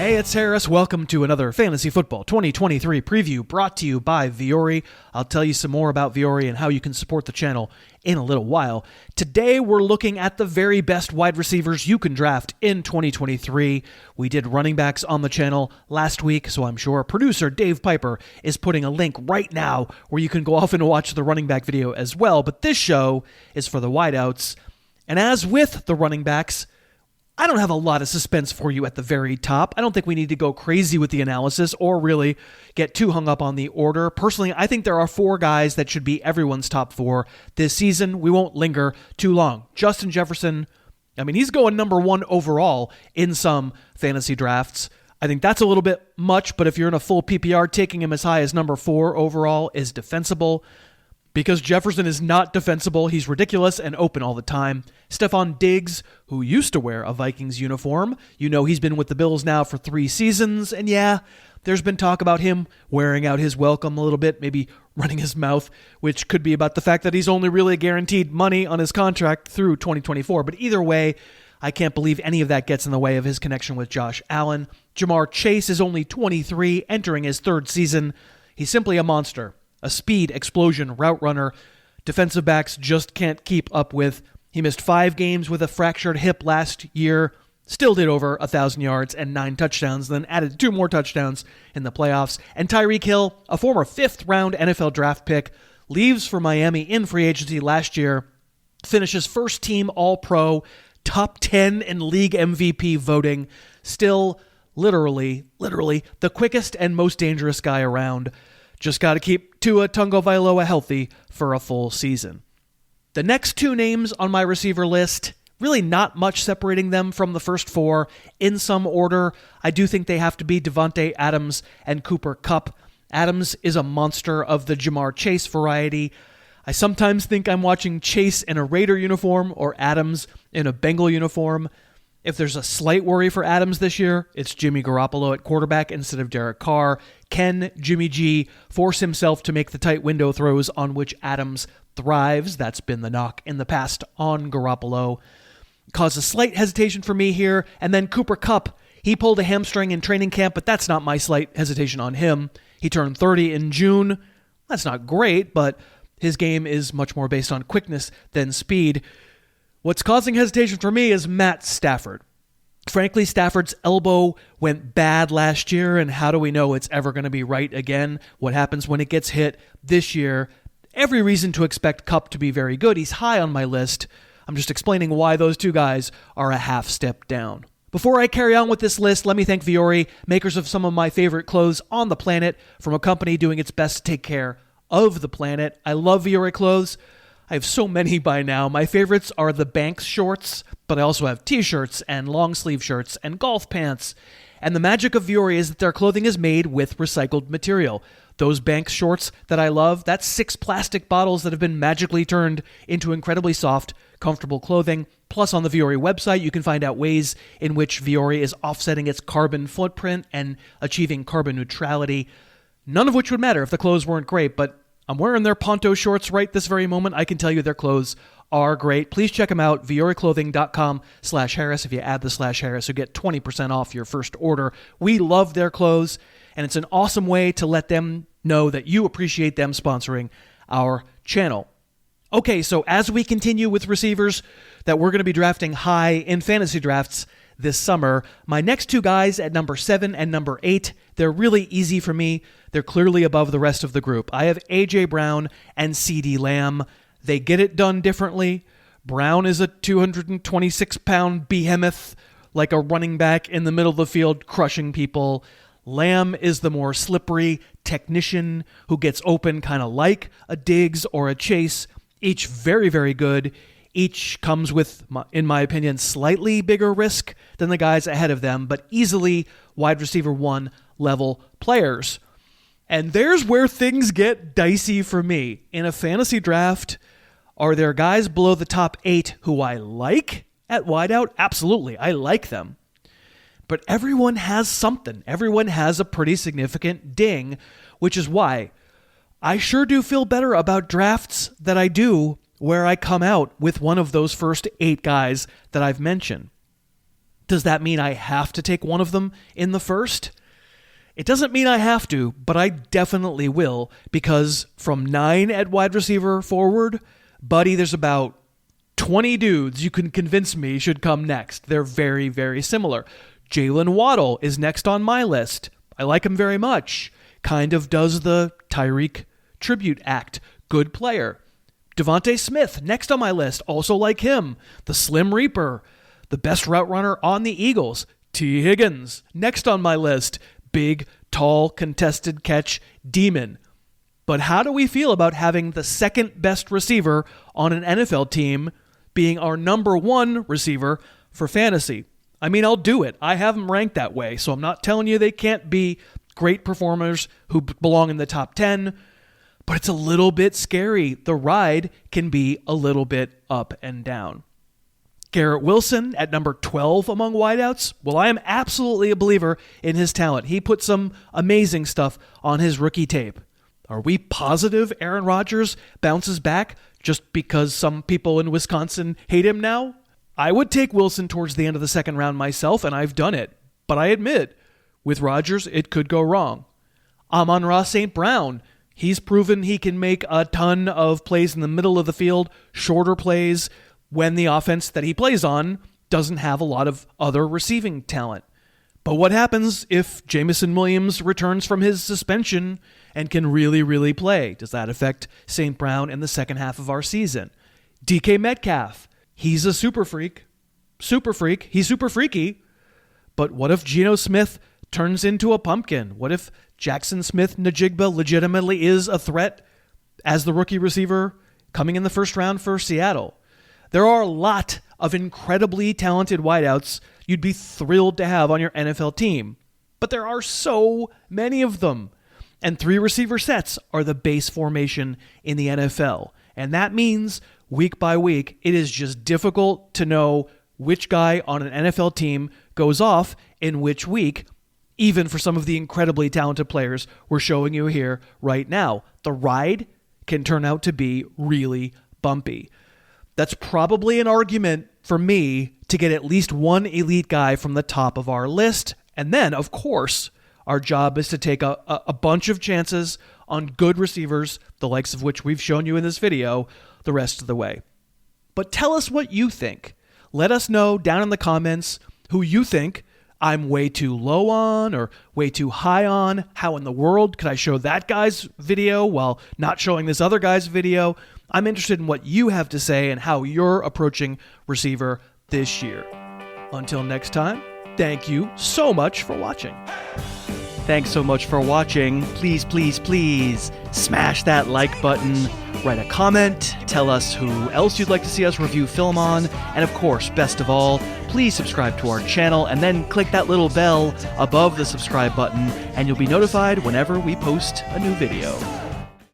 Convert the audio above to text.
Hey, it's Harris. Welcome to another Fantasy Football 2023 preview brought to you by Vuori. I'll tell you some more about Vuori and how you can support the channel in a little while. Today, we're looking at the very best wide receivers you can draft in 2023. We did running backs on the channel last week, so I'm sure producer Dave Pyper is putting a link right now where you can go off and watch the running back video as well. But this show is for the wideouts. And as with the running backs, I don't have a lot of suspense for you at the very top. I don't think we need to go crazy with the analysis or really get too hung up on the order. Personally, I think there are four guys that should be everyone's top four this season. We won't linger too long. Justin Jefferson, he's going number one overall in some fantasy drafts. I think that's a little bit much, but if you're in a full PPR, taking him as high as number 4 overall is defensible. Because Jefferson is not defensible, he's ridiculous and open all the time. Stefon Diggs, who used to wear a Vikings uniform, he's been with the Bills now for 3 seasons, and yeah, there's been talk about him wearing out his welcome a little bit, maybe running his mouth, which could be about the fact that he's only really guaranteed money on his contract through 2024. But either way, I can't believe any of that gets in the way of his connection with Josh Allen. Jamarr Chase is only 23, entering his 3rd season. He's simply a monster. A speed explosion route runner defensive backs just can't keep up with. He missed 5 games with a fractured hip last year, still did over 1,000 yards and 9 touchdowns, then added 2 more touchdowns in the playoffs. And Tyreek Hill, a former 5th-round NFL draft pick, leaves for Miami in free agency last year, finishes first-team All-Pro, top 10 in league MVP voting, still literally the quickest and most dangerous guy around. Just got to keep Tua Tagovailoa healthy for a full season. The next 2 names on my receiver list, really not much separating them from the first 4 in some order. I do think they have to be Devante Adams and Cooper Kupp. Adams is a monster of the Jamarr Chase variety. I sometimes think I'm watching Chase in a Raider uniform or Adams in a Bengal uniform. If there's a slight worry for Adams this year, it's Jimmy Garoppolo at quarterback instead of Derek Carr. Can Jimmy G force himself to make the tight window throws on which Adams thrives? That's been the knock in the past on Garoppolo. Caused a slight hesitation for me here. And then Cooper Kupp, he pulled a hamstring in training camp, but that's not my slight hesitation on him. He turned 30 in June. That's not great, but his game is much more based on quickness than speed. What's causing hesitation for me is Matt Stafford. Frankly, Stafford's elbow went bad last year, and how do we know it's ever going to be right again? What happens when it gets hit this year? Every reason to expect Kupp to be very good. He's high on my list. I'm just explaining why those 2 guys are a half step down. Before I carry on with this list, let me thank Vuori, makers of some of my favorite clothes on the planet, from a company doing its best to take care of the planet. I love Vuori clothes. I have so many by now. My favorites are the Banks shorts, but I also have t-shirts and long sleeve shirts and golf pants. And the magic of Vuori is that their clothing is made with recycled material. Those Banks shorts that I love, that's 6 plastic bottles that have been magically turned into incredibly soft, comfortable clothing. Plus, on the Vuori website, you can find out ways in which Vuori is offsetting its carbon footprint and achieving carbon neutrality. None of which would matter if the clothes weren't great, but I'm wearing their Ponto shorts right this very moment. I can tell you their clothes are great. Please check them out, vuoriclothing.com/Harris. If you add the /Harris, you get 20% off your first order. We love their clothes, and it's an awesome way to let them know that you appreciate them sponsoring our channel. Okay, so as we continue with receivers that we're going to be drafting high in fantasy drafts this summer, my next 2 guys at number 7 and number 8, they're really easy for me. They're clearly above the rest of the group. I have A.J. Brown and CeeDee Lamb. They get it done differently. Brown is a 226-pound behemoth, like a running back in the middle of the field, crushing people. Lamb is the more slippery technician who gets open kind of like a Diggs or a Chase. Each very, very good. Each comes with, in my opinion, slightly bigger risk than the guys ahead of them, but easily wide receiver 1 level players. And there's where things get dicey for me. In a fantasy draft, are there guys below the top 8 who I like at wideout? Absolutely, I like them. But everyone has something. Everyone has a pretty significant ding, which is why I sure do feel better about drafts that I do where I come out with one of those first 8 guys that I've mentioned. Does that mean I have to take one of them in the first? It doesn't mean I have to, but I definitely will, because from 9 at wide receiver forward, buddy, there's about 20 dudes you can convince me should come next. They're very, very similar. Jalen Waddle is next on my list. I like him very much. Kind of does the Tyreek tribute act. Good player. DeVonta Smith, next on my list. Also like him. The Slim Reaper. The best route runner on the Eagles. T. Higgins, next on my list. Big, tall, contested catch demon. But how do we feel about having the second best receiver on an NFL team being our number 1 receiver for fantasy? I mean, I'll do it. I have them ranked that way, so I'm not telling you they can't be great performers who belong in the top 10, but it's a little bit scary. The ride can be a little bit up and down. Garett Wilson at number 12 among wideouts. Well, I am absolutely a believer in his talent. He put some amazing stuff on his rookie tape. Are we positive Aaron Rodgers bounces back just because some people in Wisconsin hate him now? I would take Wilson towards the end of the second round myself, and I've done it. But I admit, with Rodgers, it could go wrong. Amon-Ra St. Brown, he's proven he can make a ton of plays in the middle of the field, shorter plays, when the offense that he plays on doesn't have a lot of other receiving talent. But what happens if Jameson Williams returns from his suspension and can really, really play? Does that affect St. Brown in the second half of our season? DK Metcalf, he's a super freak. He's super freaky. But what if Geno Smith turns into a pumpkin? What if Jackson Smith-Njigba legitimately is a threat as the rookie receiver coming in the first round for Seattle? There are a lot of incredibly talented wideouts you'd be thrilled to have on your NFL team, but there are so many of them. And 3 receiver sets are the base formation in the NFL. And that means week by week, it is just difficult to know which guy on an NFL team goes off in which week, even for some of the incredibly talented players we're showing you here right now. The ride can turn out to be really bumpy. That's probably an argument for me to get at least one elite guy from the top of our list. And then, of course, our job is to take a bunch of chances on good receivers, the likes of which we've shown you in this video, the rest of the way. But tell us what you think. Let us know down in the comments who you think I'm way too low on or way too high on. How in the world could I show that guy's video while not showing this other guy's video? I'm interested in what you have to say and how you're approaching receiver this year. Until next time, thank you so much for watching. Thanks so much for watching. Please, please, please smash that like button, write a comment, tell us who else you'd like to see us review film on, and of course, best of all, please subscribe to our channel and then click that little bell above the subscribe button and you'll be notified whenever we post a new video.